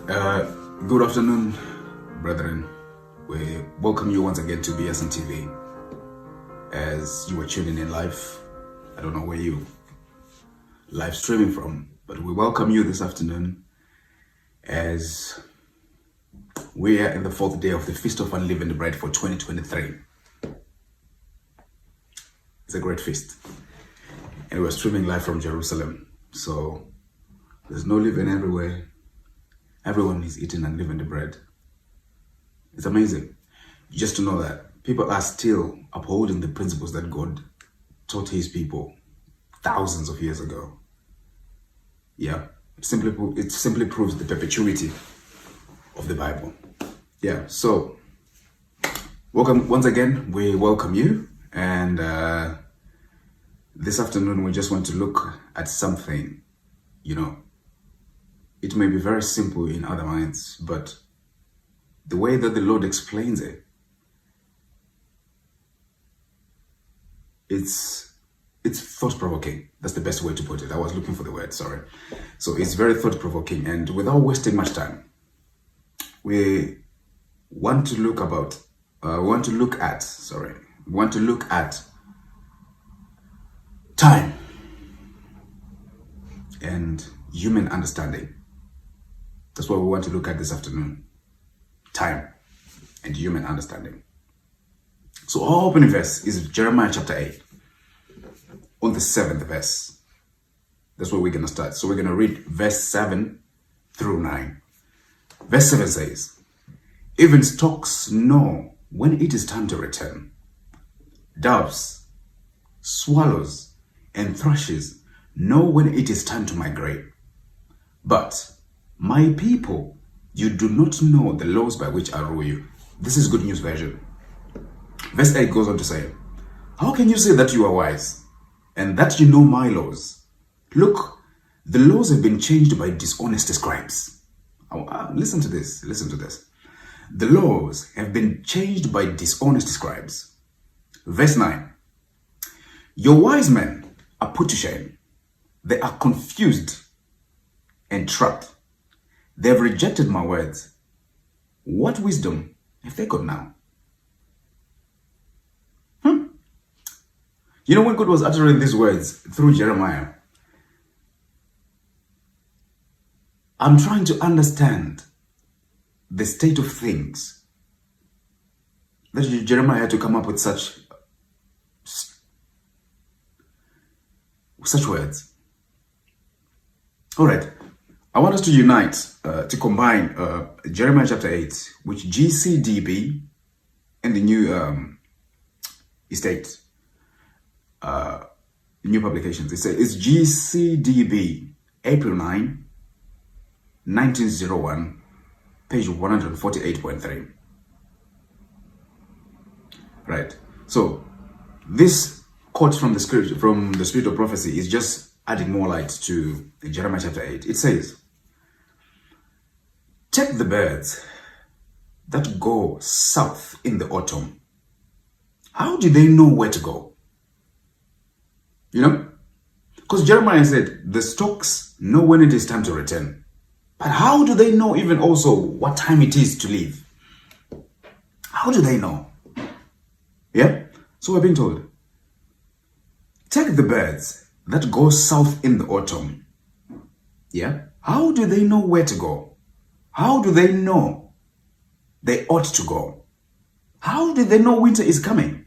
Uh, Good afternoon, brethren. We welcome you once again to BSN TV. As you are tuning in live, I don't know where you live streaming from, but we welcome you this afternoon as we are in the fourth day of the Feast of Unleavened Bread for 2023. It's a great feast, and we're streaming live from Jerusalem. So there's no leaven everywhere. Everyone is eating unleavened bread. It's amazing just to know that people are still upholding the principles that God taught his people thousands of years ago. Yeah, it simply proves the perpetuity of the Bible. Yeah, so welcome once again. We welcome you, and this afternoon we just want to look at something. It may be very simple in other minds, but the way that the Lord explains it, it's thought-provoking. That's the best way to put it. I was looking for the word, sorry. So it's very thought-provoking, and without wasting much time, we want to look at time and human understanding. That's what we want to look at this afternoon. Time and human understanding. So our opening verse is Jeremiah chapter 8, on the 7th verse. That's where we're going to start. So we're going to read verse 7 through 9. Verse 7 says, "Even storks know when it is time to return. Doves, swallows, and thrushes know when it is time to migrate. But my people, you do not know the laws by which I rule you." This is Good News Version. Verse 8 goes on to say, "How can you say that you are wise and that you know my laws? Look, the laws have been changed by dishonest scribes." Listen to this. The laws have been changed by dishonest scribes. Verse 9, "Your wise men are put to shame. They are confused and trapped. They have rejected my words. What wisdom have they got now?" When God was uttering these words through Jeremiah, I'm trying to understand the state of things that Jeremiah had to come up with such words. All right. I want us to unite, to combine Jeremiah chapter 8 with GCDB and the new estate, new publications. It's GCDB, April 9, 1901, page 148.3. Right. So this quote from the scripture, from the Spirit of Prophecy, is just adding more light to Jeremiah chapter 8. It says, "Take the birds that go south in the autumn. How do they know where to go?" Because Jeremiah said the storks know when it is time to return. But how do they know even also what time it is to leave? How do they know? Yeah? So we're being told, take the birds that go south in the autumn. Yeah? How do they know where to go? How do they know they ought to go? How do they know winter is coming?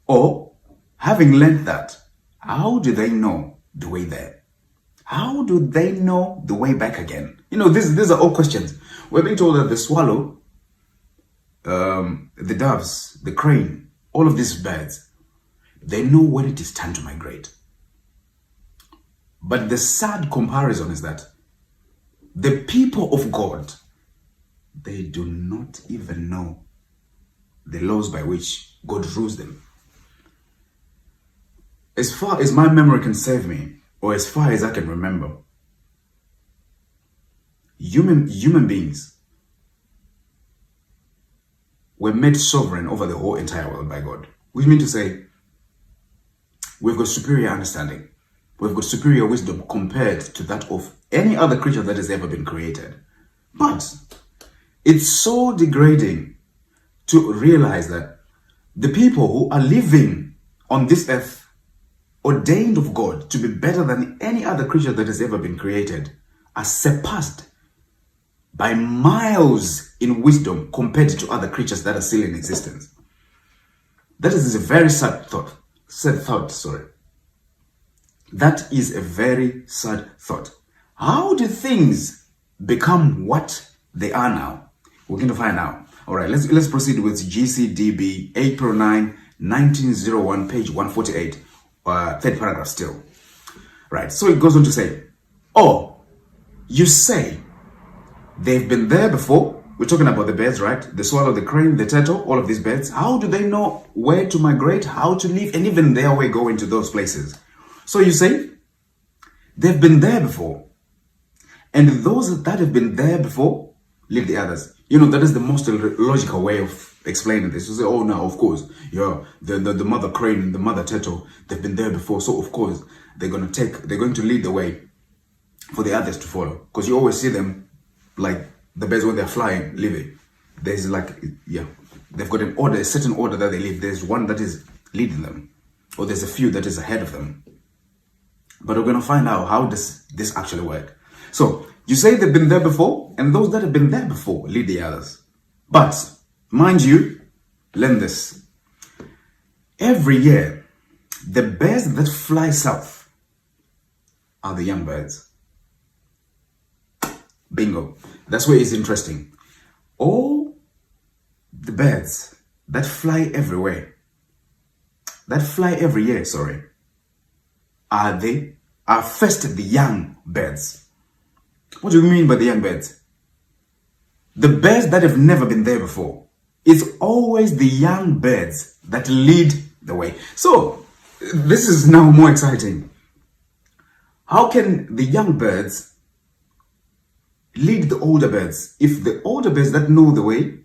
Or, having learned that, how do they know the way there? How do they know the way back again? These are all questions. We're being told that the swallow, the doves, the crane, all of these birds, they know when it is time to migrate. But the sad comparison is that the people of God, they do not even know the laws by which God rules them. As far as my memory can serve me, or as far as I can remember, human beings were made sovereign over the whole entire world by God. Which means to say, we've got superior understanding. We've got superior wisdom compared to that of any other creature that has ever been created. But it's so degrading to realize that the people who are living on this earth, ordained of God to be better than any other creature that has ever been created, are surpassed by miles in wisdom compared to other creatures that are still in existence. That is a very sad thought. That is a very sad thought. How do things become what they are now? We're going to find out. All right, let's proceed with GCDB, April 9, 1901, page 148, third paragraph still. Right, so it goes on to say, oh, you say they've been there before. We're talking about the birds, right? The swallow, the crane, the turtle, all of these birds. How do they know where to migrate, how to live, and even their way going to those places? So you say, they've been there before. And those that have been there before, leave the others. You know, that is the most logical way of explaining this. You say, oh, no, of course, yeah, the mother crane, the mother turtle, they've been there before. So, of course, they're going to lead the way for the others to follow. Because you always see them, like the birds when they're flying, leaving. There's like, yeah, they've got an order, a certain order that they live. There's one that is leading them, or there's a few that is ahead of them. But we're going to find out how does this actually work. So, you say they've been there before, and those that have been there before lead the others. But, mind you, learn this. Every year, the birds that fly south are the young birds. Bingo. That's where it's interesting. All the birds that fly every year, are first the young birds. What do you mean by the young birds? The birds that have never been there before. It's always the young birds that lead the way. So, this is now more exciting. How can the young birds lead the older birds if the older birds that know the way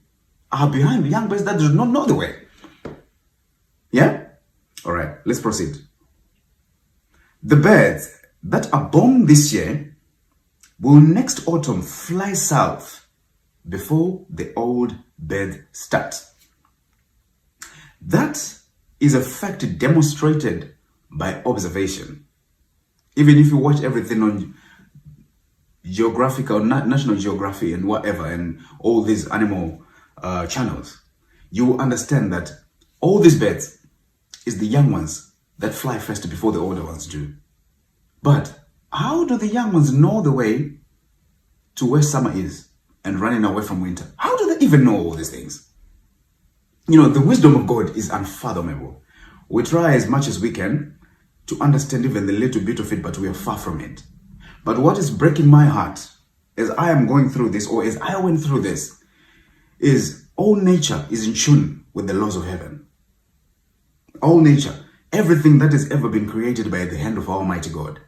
are behind the young birds that do not know the way? Yeah? All right, let's proceed. The birds that are born this year will next autumn fly south before the old birds start. That is a fact demonstrated by observation. Even if you watch everything on Geographic or National Geography and whatever, and all these animal channels, you will understand that all these birds is the young ones that fly first before the older ones do. But how do the young ones know the way to where summer is and running away from winter? How do they even know all these things? You know, the wisdom of God is unfathomable. We try as much as we can to understand even the little bit of it, but we are far from it. But what is breaking my heart as I am going through this, or as I went through this, is all nature is in tune with the laws of heaven. All nature, everything that has ever been created by the hand of Almighty God,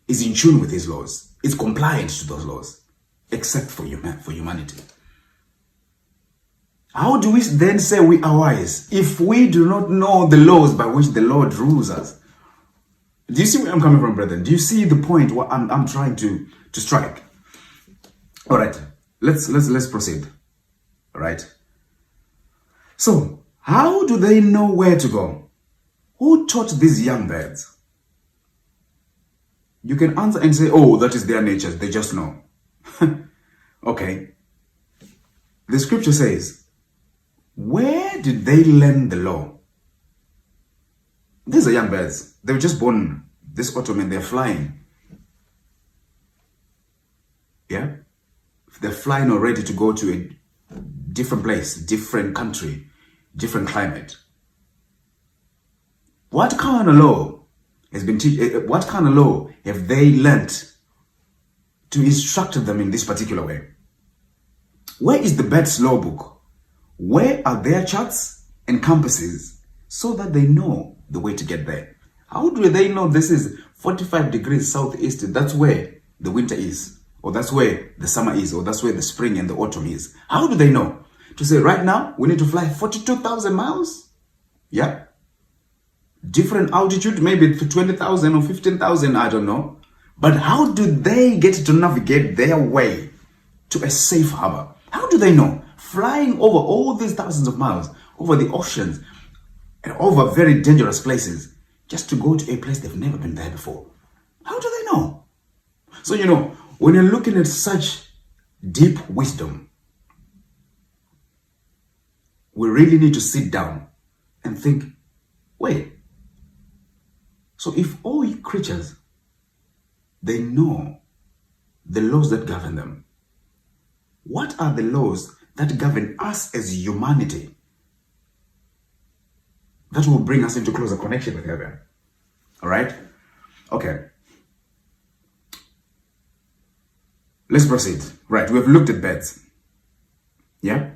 is in tune with His laws. It's compliant to those laws, except for humanity. How do we then say we are wise if we do not know the laws by which the Lord rules us? Do you see where I'm coming from, brethren? Do you see the point what I'm trying to strike? All right, let's proceed. All right. So, how do they know where to go? Who taught these young birds? You can answer and say, oh, that is their nature. They just know. Okay. The scripture says, where did they learn the law? These are young birds. They were just born this autumn and they're flying. Yeah? They're flying already to go to a different place, different country, different climate. What kind of law what kind of law have they learnt to instruct them in this particular way? Where is the bird's law book? Where are their charts and compasses so that they know the way to get there? How do they know this is 45 degrees southeast? That's where the winter is, or that's where the summer is, or that's where the spring and the autumn is. How do they know? To say right now, we need to fly 42,000 miles? Yeah. Different altitude, maybe 20,000 or 15,000, I don't know. But how do they get to navigate their way to a safe harbor. How do they know? Flying over all these thousands of miles, over the oceans, and over very dangerous places, just to go to a place they've never been there before. How do they know? So, when you're looking at such deep wisdom, we really need to sit down and think, wait, so if all creatures, they know the laws that govern them, what are the laws that govern us as humanity that will bring us into closer connection with heaven? All right? Okay. Let's proceed. Right, we have looked at beds. Yeah?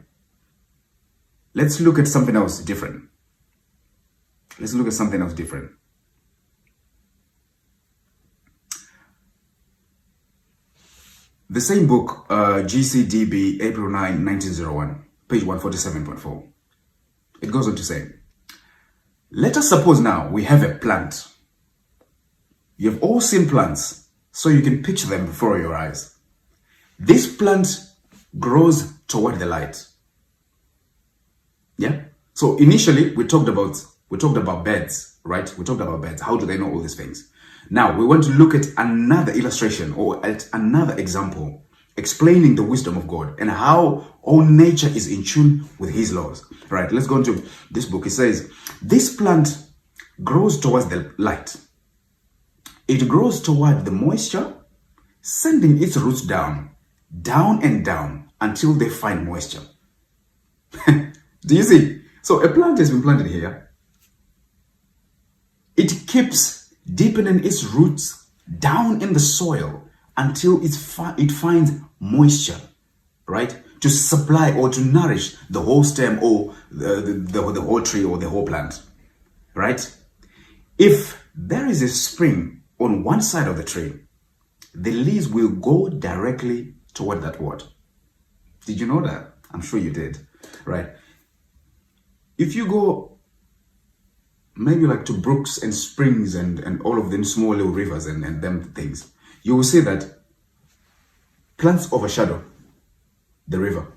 Let's look at something else different. Let's look at something else different. The same book, GCDB, April 9, 1901, page 147.4. It goes on to say, let us suppose now we have a plant. You have all seen plants, so you can picture them before your eyes. This plant grows toward the light. Yeah? So initially, we talked about beds, right? We talked about beds. How do they know all these things? Now, we want to look at another illustration or at another example explaining the wisdom of God and how all nature is in tune with his laws. Right, let's go into this book. It says, this plant grows towards the light. It grows toward the moisture, sending its roots down and down until they find moisture. Do you see? So a plant has been planted here. It keeps deepening its roots down in the soil until it finds moisture, right? To supply or to nourish the whole stem or the whole tree or the whole plant, right? If there is a spring on one side of the tree, the leaves will go directly toward that water. Did you know that? I'm sure you did, right? If you go maybe like to brooks and springs and all of them small little rivers and them things, you will see that plants overshadow the river.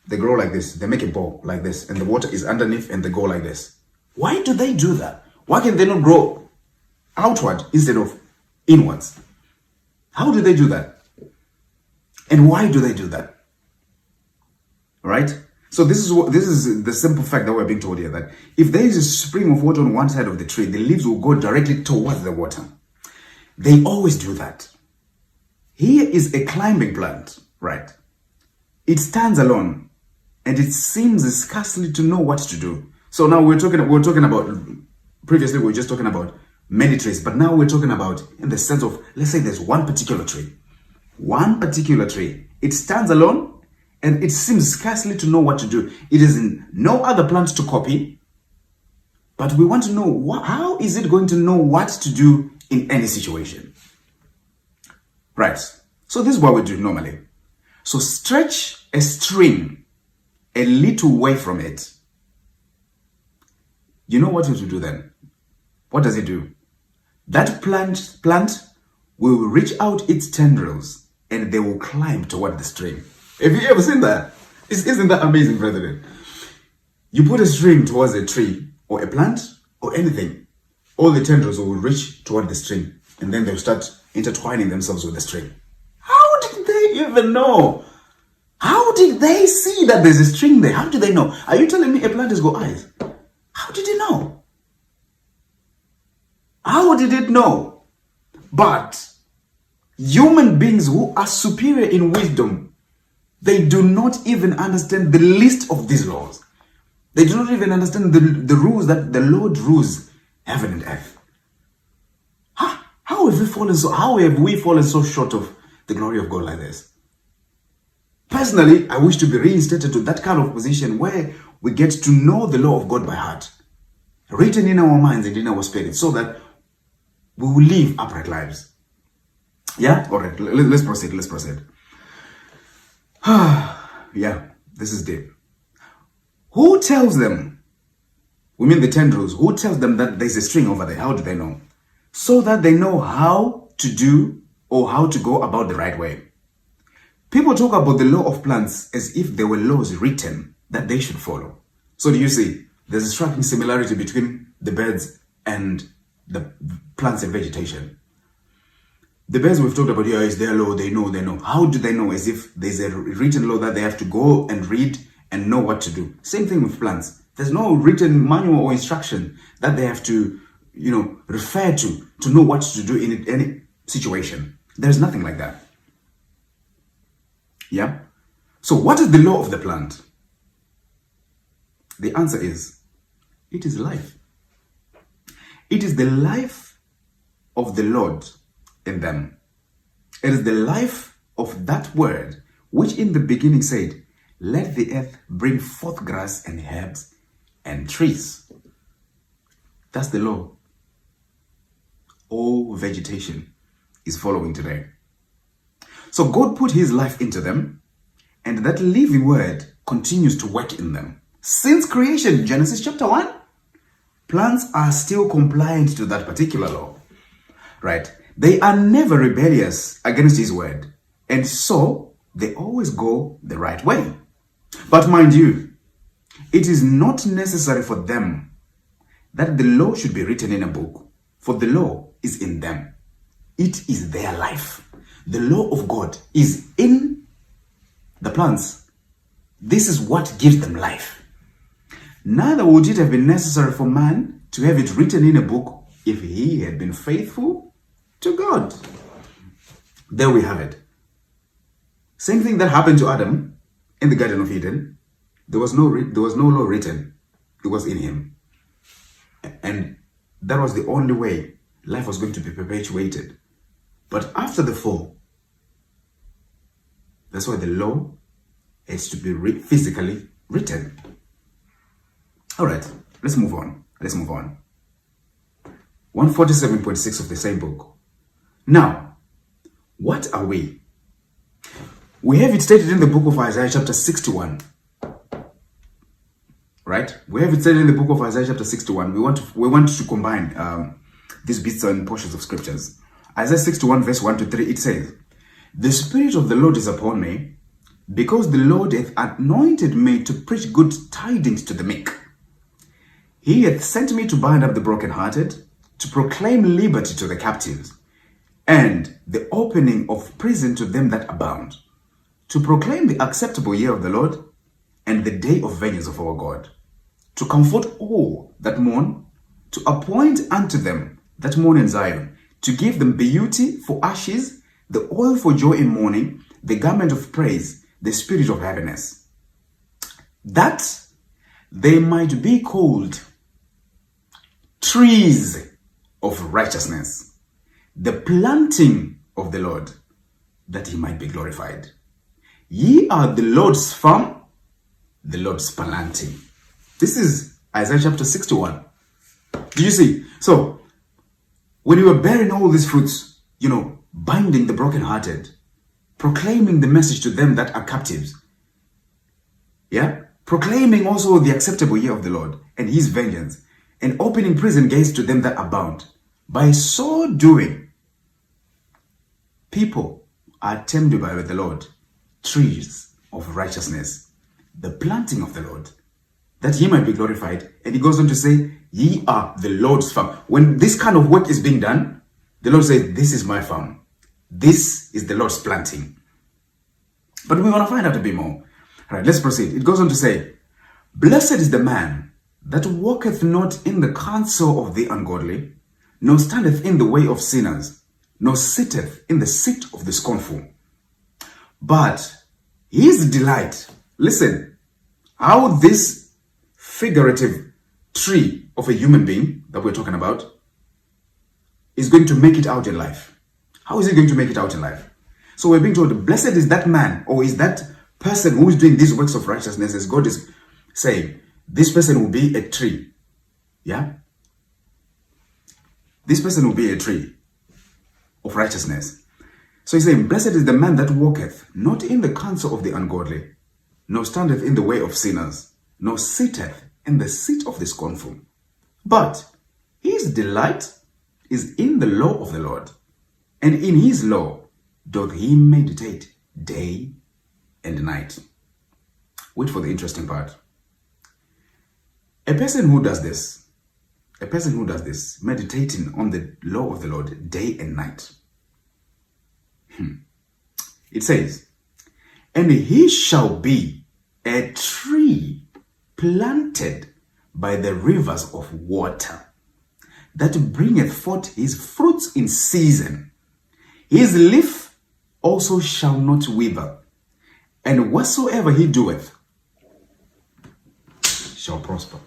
They grow like this, they make a ball like this, and the water is underneath and they go like this. Why do they do that? Why can they not grow outward instead of inwards? How do they do that? And why do they do that? Right? So this is the simple fact that we're being told here, that if there is a spring of water on one side of the tree, the leaves will go directly towards the water. They always do that. Here is a climbing plant, right? It stands alone and it seems scarcely to know what to do. So now we're talking about, previously we were just talking about many trees, but now we're talking about in the sense of, let's say there's one particular tree. One particular tree. It stands alone and it seems scarcely to know what to do. It is in no other plant to copy, but we want to know how is it going to know what to do in any situation? Right. So this is what we do normally. So stretch a string a little way from it. You know what it will do then? What does it do? That plant will reach out its tendrils and they will climb toward the string. Have you ever seen that? Isn't that amazing, brethren? You put a string towards a tree or a plant or anything, all the tendrils will reach toward the string and then they'll start intertwining themselves with the string. How did they even know? How did they see that there's a string there? How did they know? Are you telling me a plant has got eyes? How did it know? How did it know? But human beings who are superior in wisdom, they do not even understand the least of these laws. They do not even understand the rules that the Lord rules heaven and earth. How have we fallen so short of the glory of God like this? Personally, I wish to be reinstated to that kind of position where we get to know the law of God by heart, written in our minds and in our spirit, so that we will live upright lives. Yeah? All right, let's proceed. Yeah, this is deep. Who tells them, we mean the tendrils, who tells them that there's a string over there? How do they know? So that they know how to do or how to go about the right way. People talk about the law of plants as if there were laws written that they should follow. So do you see, there's a striking similarity between the birds and the plants and vegetation. The birds we've talked about here is their law, they know. How do they know? As if there's a written law that they have to go and read and know what to do. Same thing with plants. There's no written manual or instruction that they have to, refer to know what to do in any situation. There's nothing like that. Yeah? So what is the law of the plant? The answer is, it is life. It is the life of the Lord in them. It is the life of that word which in the beginning said, let the earth bring forth grass and herbs and trees. That's the law. All vegetation is following today. So God put his life into them, and that living word continues to work in them. Since creation, Genesis chapter 1, plants are still compliant to that particular law, right? They are never rebellious against his word, and so they always go the right way. But mind you, it is not necessary for them that the law should be written in a book, for the law is in them. It is their life. The law of God is in the plants. This is what gives them life. Neither would it have been necessary for man to have it written in a book if he had been faithful to God. There we have it. Same thing that happened to Adam in the Garden of Eden. There was no law written. It was in him. And that was the only way life was going to be perpetuated. But after the fall, that's why the law is to be physically written. All right, let's move on. 147.6 of the same book. Now, what are we? We have it stated in the book of Isaiah chapter 61. Right? We have it stated in the book of Isaiah chapter 61. We want to combine these bits and portions of scriptures. Isaiah 61 verse 1 to 3, it says, the Spirit of the Lord is upon me, because the Lord hath anointed me to preach good tidings to the meek. He hath sent me to bind up the brokenhearted, to proclaim liberty to the captives, and the opening of prison to them that are bound, to proclaim the acceptable year of the Lord, and the day of vengeance of our God, to comfort all that mourn, to appoint unto them that mourn in Zion, to give them beauty for ashes, the oil for joy in mourning, the garment of praise, the spirit of heaviness, that they might be called trees of righteousness, the planting of the Lord, that he might be glorified. Ye are the Lord's farm, the Lord's planting. This is Isaiah chapter 61. Do you see? So, when you were bearing all these fruits, binding the brokenhearted, proclaiming the message to them that are captives, proclaiming also the acceptable year of the Lord and his vengeance, and opening prison gates to them that are bound. By so doing, people are termed by the Lord trees of righteousness, the planting of the Lord, that he might be glorified. And he goes on to say, ye are the Lord's farm. When this kind of work is being done, the Lord says, this is my farm. This is the Lord's planting. But we want to find out a bit more. All right, let's proceed. It goes on to say, blessed is the man that walketh not in the counsel of the ungodly, nor standeth in the way of sinners, nor sitteth in the seat of the scornful. But his delight, listen, how this figurative tree of a human being that we're talking about is going to make it out in life. How is he going to make it out in life? So we're being told, blessed is that man, or is that person who is doing these works of righteousness, as God is saying, this person will be a tree. Yeah? This person will be a tree of righteousness. So he's saying, blessed is the man that walketh not in the counsel of the ungodly, nor standeth in the way of sinners, nor sitteth in the seat of the scornful. But his delight is in the law of the Lord, and in his law doth he meditate day and night. Wait for the interesting part. A person who does this, meditating on the law of the Lord day and night. It says, and he shall be a tree planted by the rivers of water, that bringeth forth his fruits in season. His leaf also shall not wither, and whatsoever he doeth shall prosper.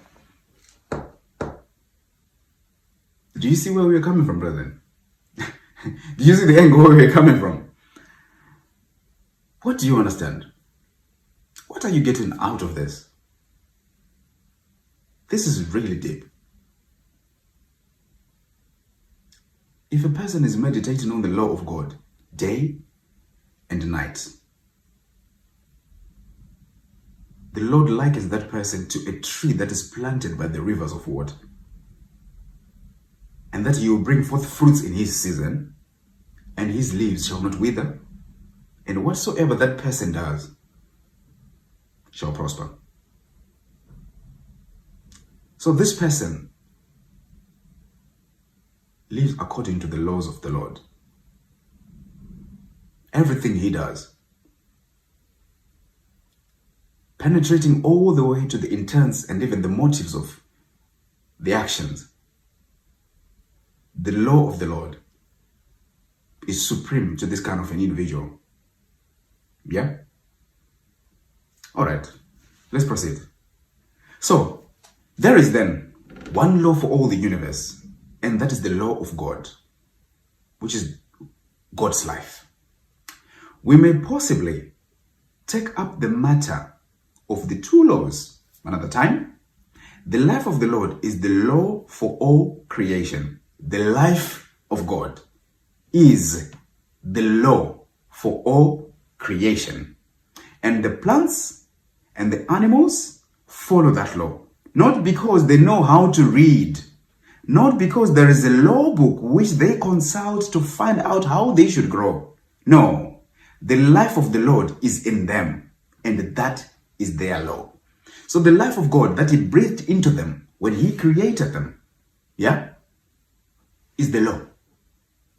Do you see where we are coming from, brethren? Do you see the angle where we are coming from? What do you understand? What are you getting out of this? This is really deep. If a person is meditating on the law of God day and night, the Lord likens that person to a tree that is planted by the rivers of water, and that he will bring forth fruits in his season, and his leaves shall not wither, and whatsoever that person does shall prosper. So this person lives according to the laws of the Lord. Everything he does, penetrating all the way to the intents and even the motives of the actions. The law of the Lord is supreme to this kind of an individual. Yeah? All right, let's proceed. So, there is then one law for all the universe, and that is the law of God, which is God's life. We may possibly take up the matter of the two laws another time. The life of the Lord is the law for all creation. The life of God is the law for all creation. And the plants and the animals follow that law. Not because they know how to read, not because there is a law book which they consult to find out how they should grow. No, the life of the Lord is in them, and that is their law. So the life of God that he breathed into them when he created them, yeah, is the law.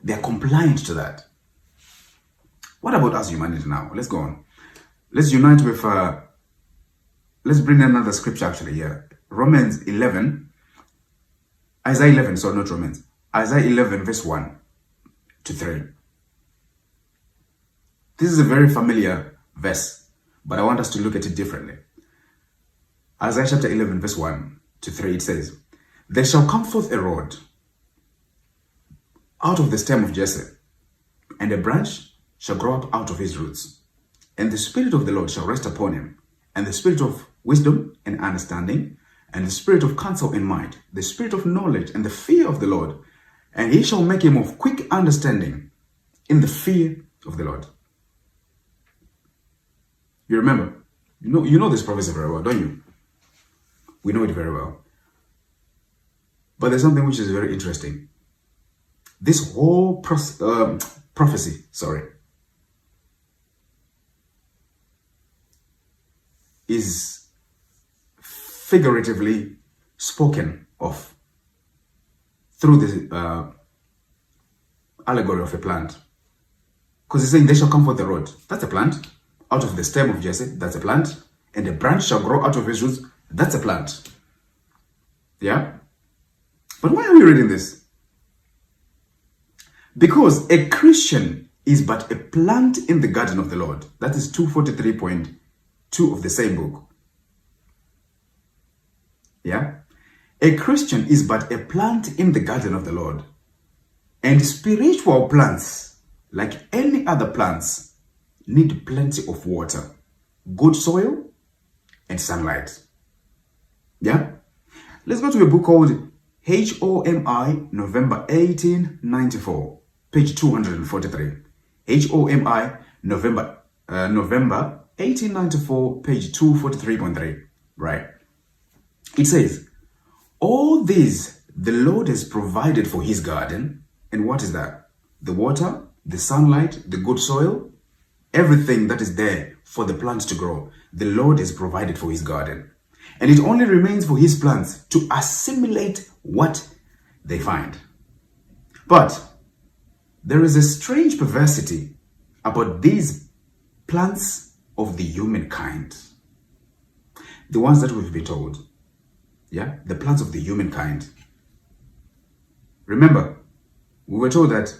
They are compliant to that. What about us humanity now? Let's go on. Let's unite with, let's bring another scripture actually here. Romans 11, Isaiah 11, sorry, not Romans. Isaiah 11 verse 1 to 3. This is a very familiar verse, but I want us to look at it differently. Isaiah chapter 11 verse 1 to 3, it says, there shall come forth a rod out of the stem of Jesse, and a branch shall grow up out of his roots. And the Spirit of the Lord shall rest upon him, and the Spirit of wisdom and understanding, and the Spirit of counsel and might, the Spirit of knowledge and the fear of the Lord. And he shall make him of quick understanding in the fear of the Lord. You remember? You know this prophecy very well, don't you? We know it very well. But there's something which is very interesting. This whole prophecy, is figuratively spoken of through the allegory of a plant. Because he's saying, they shall come forth the rod. That's a plant. Out of the stem of Jesse, that's a plant. And a branch shall grow out of his roots. That's a plant. Yeah? But why are we reading this? Because a Christian is but a plant in the garden of the Lord. That is 243.2 of the same book. Yeah? A Christian is but a plant in the garden of the Lord. And spiritual plants, like any other plants, need plenty of water, good soil, and sunlight. Yeah? Let's go to a book called HOMI, November 1894, page 243. HOMI, November 1894, page 243.3. Right? It says, all these the Lord has provided for his garden. And what is that? The water, the sunlight, the good soil, everything that is there for the plant to grow, the Lord has provided for his garden. And it only remains for his plants to assimilate what they find. But there is a strange perversity about these plants of the humankind. The ones that we've been told. Yeah? The plants of the humankind. Remember, we were told that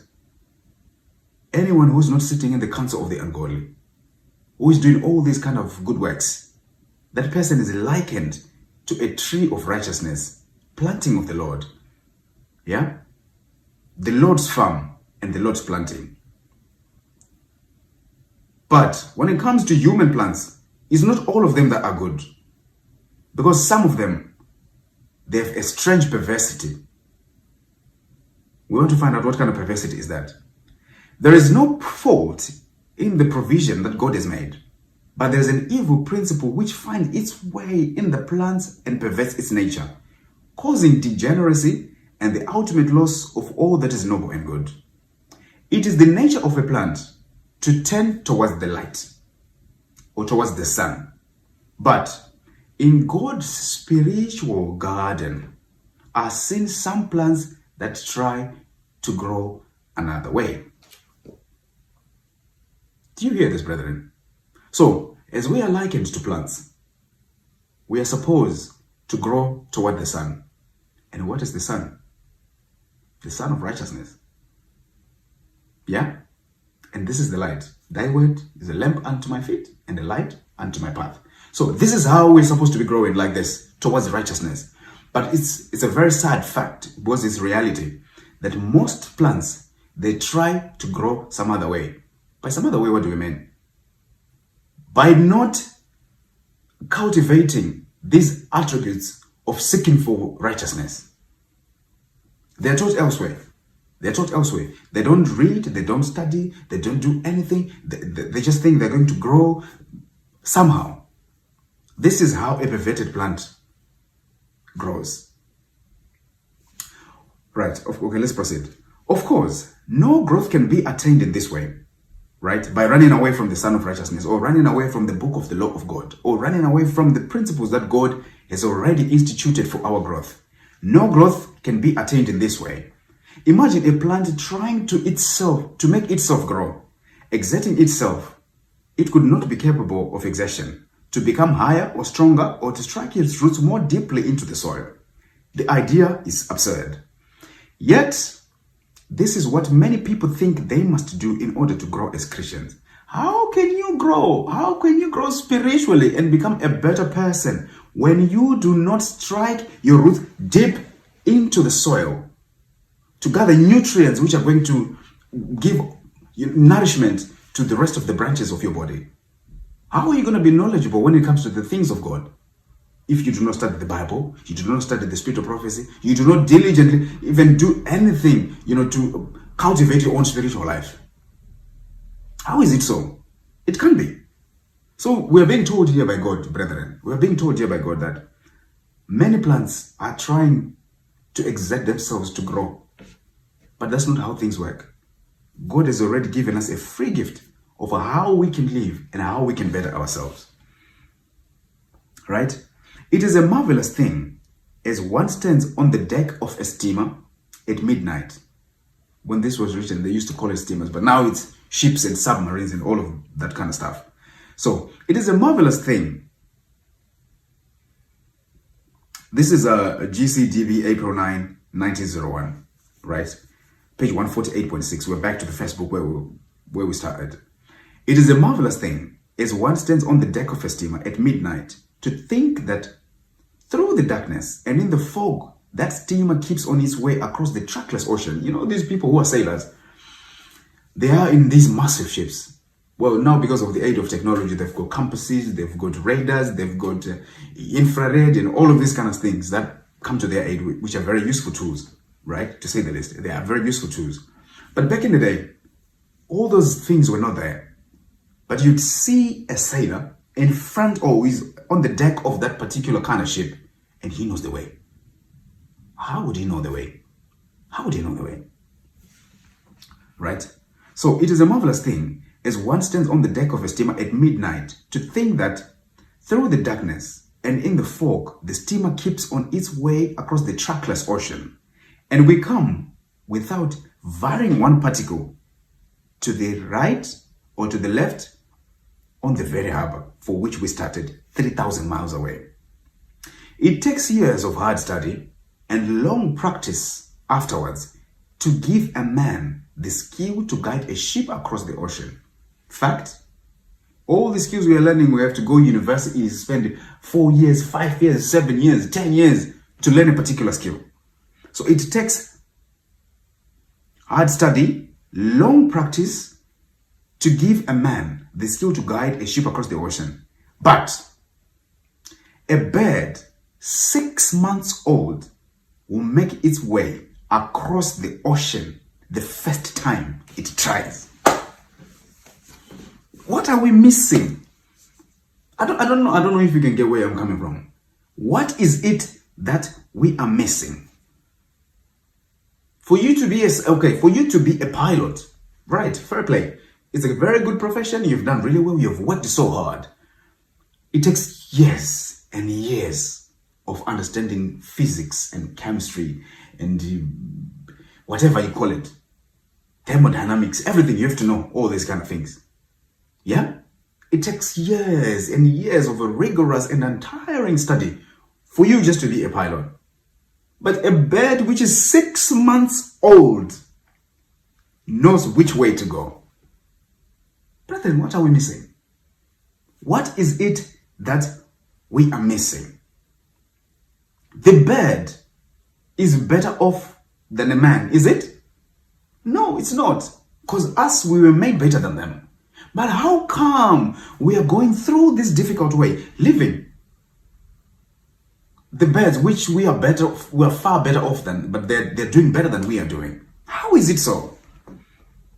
anyone who's not sitting in the council of the ungodly, who is doing all these kind of good works, that person is likened to a tree of righteousness, planting of the Lord. Yeah? The Lord's farm and the Lord's planting. But when it comes to human plants, it's not all of them that are good. Because some of them, they have a strange perversity. We want to find out what kind of perversity is that. There is no fault in the provision that God has made, but there is an evil principle which finds its way in the plants and perverts its nature, causing degeneracy and the ultimate loss of all that is noble and good. It is the nature of a plant to tend towards the light or towards the sun. But in God's spiritual garden are seen some plants that try to grow another way. Do you hear this, brethren? So, as we are likened to plants, we are supposed to grow toward the sun. And what is the sun? The sun of righteousness. Yeah? And this is the light. Thy word is a lamp unto my feet and a light unto my path. So this is how we're supposed to be growing, like this, towards righteousness. But it's a very sad fact, because it's reality, that most plants, they try to grow some other way. By some other way, what do we mean? By not cultivating these attributes of seeking for righteousness. They are taught elsewhere. They're taught elsewhere. They don't read, they don't study, they don't do anything. They just think they're going to grow somehow. This is how a perverted plant grows. Right, okay, let's proceed. Of course, no growth can be attained in this way, right? By running away from the Son of Righteousness, or running away from the book of the law of God, or running away from the principles that God has already instituted for our growth. No growth can be attained in this way. Imagine a plant trying to make itself grow, exerting itself. It could not be capable of exertion to become higher or stronger or to strike its roots more deeply into the soil. The idea is absurd. Yet, this is what many people think they must do in order to grow as Christians. How can you grow? How can you grow spiritually and become a better person when you do not strike your roots deep into the soil to gather nutrients which are going to give nourishment to the rest of the branches of your body? How are you going to be knowledgeable when it comes to the things of God if you do not study the Bible, you do not study the spirit of prophecy, you do not diligently even do anything, to cultivate your own spiritual life? How is it so? It can't be. So we are being told here by God, brethren, we are being told here by God that many plants are trying to exert themselves to grow. But that's not how things work. God has already given us a free gift of how we can live and how we can better ourselves. Right? It is a marvelous thing as one stands on the deck of a steamer at midnight. When this was written, they used to call it steamers, but now it's ships and submarines and all of that kind of stuff. So it is a marvelous thing. This is a GCDB April 9, 1901, right? Page 148.6. We're back to the first book where we started. It is a marvelous thing as one stands on the deck of a steamer at midnight to think that through the darkness and in the fog, that steamer keeps on its way across the trackless ocean. These people who are sailors, they are in these massive ships. Well, now because of the aid of technology, they've got compasses, they've got radars, they've got infrared and all of these kind of things that come to their aid, which are very useful tools, right? To say the least, they are very useful tools. But back in the day, all those things were not there. But you'd see a sailor in front or is on the deck of that particular kind of ship, and he knows the way. How would he know the way? How would he know the way? Right? So it is a marvelous thing as one stands on the deck of a steamer at midnight to think that through the darkness and in the fog, the steamer keeps on its way across the trackless ocean, and we come without varying one particle to the right or to the left on the very harbor for which we started 3,000 miles away. It takes years of hard study and long practice afterwards to give a man the skill to guide a ship across the ocean. Fact, all the skills we are learning, we have to go to university, spend 4 years, 5 years, 7 years, 10 years to learn a particular skill. So it takes hard study, long practice to give a man the skill to guide a ship across the ocean. But a bird 6 months old will make its way across the ocean the first time it tries. What are we missing? I don't know if you can get where I'm coming from. What is it that we are missing? For you to be a pilot, right? Fair play. It's a very good profession. You've done really well. You've worked so hard. It takes years and years of understanding physics and chemistry and whatever you call it, thermodynamics, everything. You have to know all these kind of things. Yeah? It takes years and years of a rigorous and untiring study for you just to be a pilot. But a bird which is 6 months old knows which way to go. Brethren, what are we missing? What is it that we are missing? The bird is better off than a man, is it? No, it's not. Because us, we were made better than them. But how come we are going through this difficult way, living? The birds, which we are far better off than, but they're doing better than we are doing. How is it so?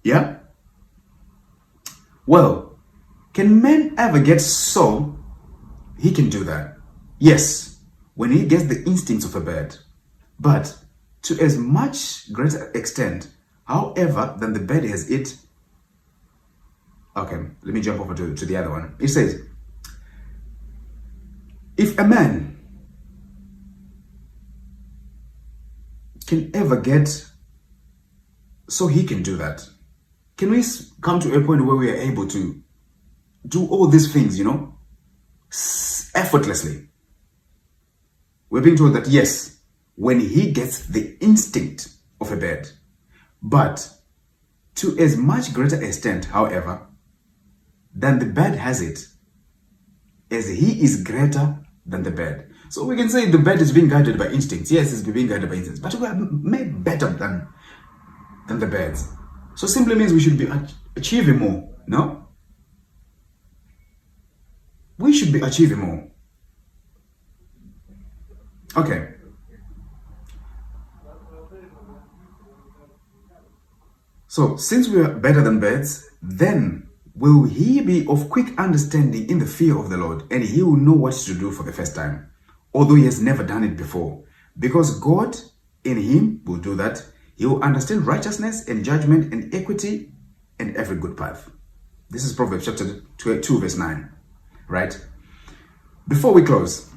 Yeah? Well, can man ever get so he can do that? Yes, when he gets the instincts of a bird. But to as much greater extent, however, than the bird has it. Okay, let me jump over to the other one. It says, if a man can ever get so he can do that, can we come to a point where we are able to do all these things, effortlessly? We're being told that yes, when he gets the instinct of a bird, but to as much greater extent, however, than the bird has it, as he is greater than the bird. So we can say the bird is being guided by instincts. Yes, it's being guided by instincts, but we are made better than the birds. So simply means we should be achieving more, no? We should be achieving more. Okay. So since we are better than birds, then will he be of quick understanding in the fear of the Lord, and he will know what to do for the first time, although he has never done it before. Because God in him will do that. He will understand righteousness and judgment and equity and every good path. This is Proverbs chapter 2 verse 9, right? Before we close,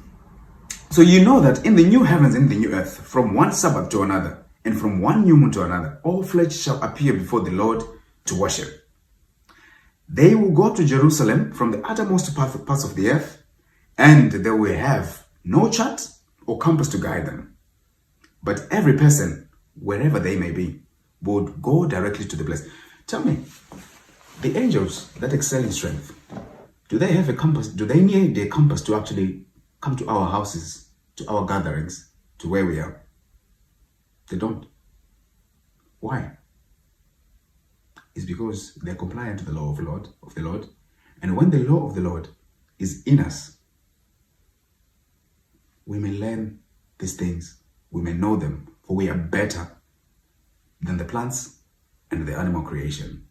so you know that in the new heavens and the new earth, from one Sabbath to another, and from one new moon to another, all flesh shall appear before the Lord to worship. They will go to Jerusalem from the uttermost parts of the earth, and they will have no chart or compass to guide them. But every person, wherever they may be, would go directly to the place. Tell me, the angels that excel in strength, do they have a compass? Do they need a compass to actually come to our houses, to our gatherings, to where we are? They don't. Why? It's because they're compliant to the law of the Lord. And when the law of the Lord is in us, we may learn these things. We may know them, for we are better than the plants and the animal creation.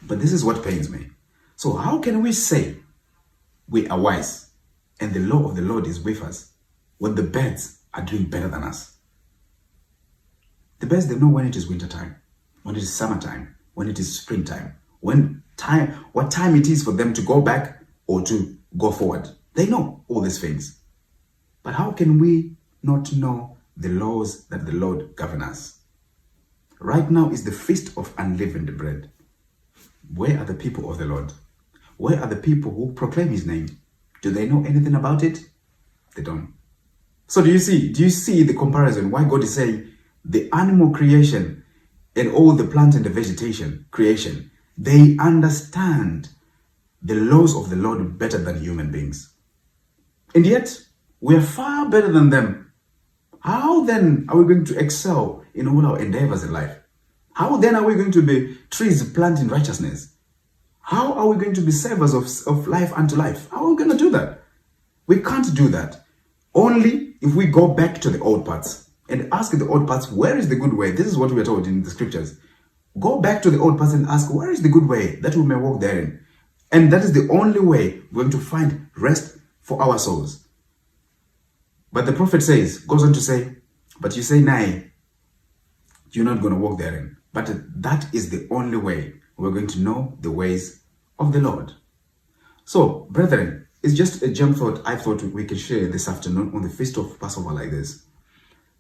But this is what pains me. So how can we say we are wise and the law of the Lord is with us when the birds are doing better than us? The birds, they know when it is winter time, when it is summertime, when it is springtime, when what time it is for them to go back or to go forward. They know all these things. But how can we not know the laws that the Lord governs us? Right now is the feast of unleavened bread. Where are the people of the Lord? Where are the people who proclaim his name? Do they know anything about it? They don't. So do you see the comparison? Why God is saying the animal creation and all the plant and the vegetation creation, they understand the laws of the Lord better than human beings. And yet, we are far better than them. How then are we going to excel in all our endeavors in life? How then are we going to be trees planting righteousness? How are we going to be savers of life unto life? How are we going to do that? We can't do that. Only if we go back to the old parts and ask the old parts, where is the good way? This is what we are told in the scriptures. Go back to the old parts and ask, where is the good way that we may walk therein? And that is the only way we're going to find rest for our souls. But the prophet goes on to say, but you say, nay, you're not going to walk therein. But that is the only way we're going to know the ways of the Lord. So, brethren, it's just a gem thought I thought we could share this afternoon on the feast of Passover like this.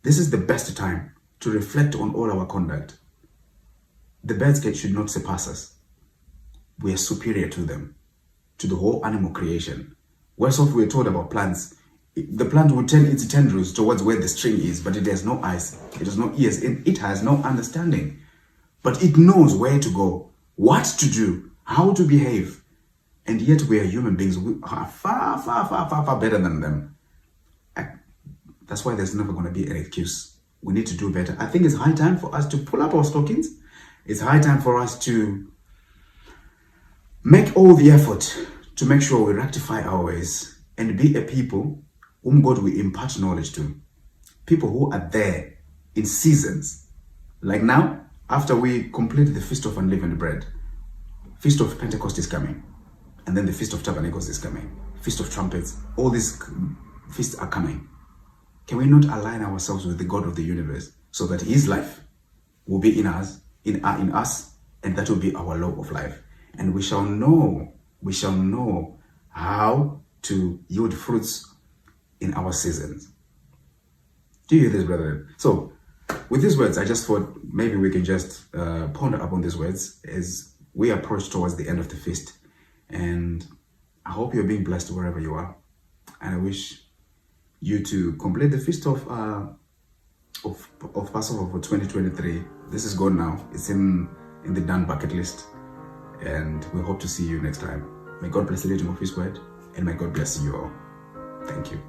This is the best time to reflect on all our conduct. The birds should not surpass us. We are superior to them, to the whole animal creation. Worse off, we're told about plants. The plant will turn its tendrils towards where the string is, but it has no eyes, it has no ears, and it has no understanding. But it knows where to go, what to do, how to behave. And yet we are human beings. We are far, far, far, far, far better than them. That's why there's never going to be an excuse. We need to do better. I think it's high time for us to pull up our stockings. It's high time for us to make all the effort to make sure we rectify our ways and be a people whom God will impart knowledge to. People who are there in seasons. Like now, after we complete the Feast of Unleavened Bread, Feast of Pentecost is coming. And then the Feast of Tabernacles is coming. Feast of Trumpets. All these feasts are coming. Can we not align ourselves with the God of the universe so that his life will be in us, and that will be our law of life. And we shall know how to yield fruits in our seasons. Do you hear this, brethren? So, with these words, I just thought maybe we can just ponder upon these words as we approach towards the end of the feast. And I hope you're being blessed wherever you are. And I wish you to complete the feast of Passover for 2023. This is gone now. It's in the done bucket list. And we hope to see you next time. May God bless the reading of his word. And may God bless you all. Thank you.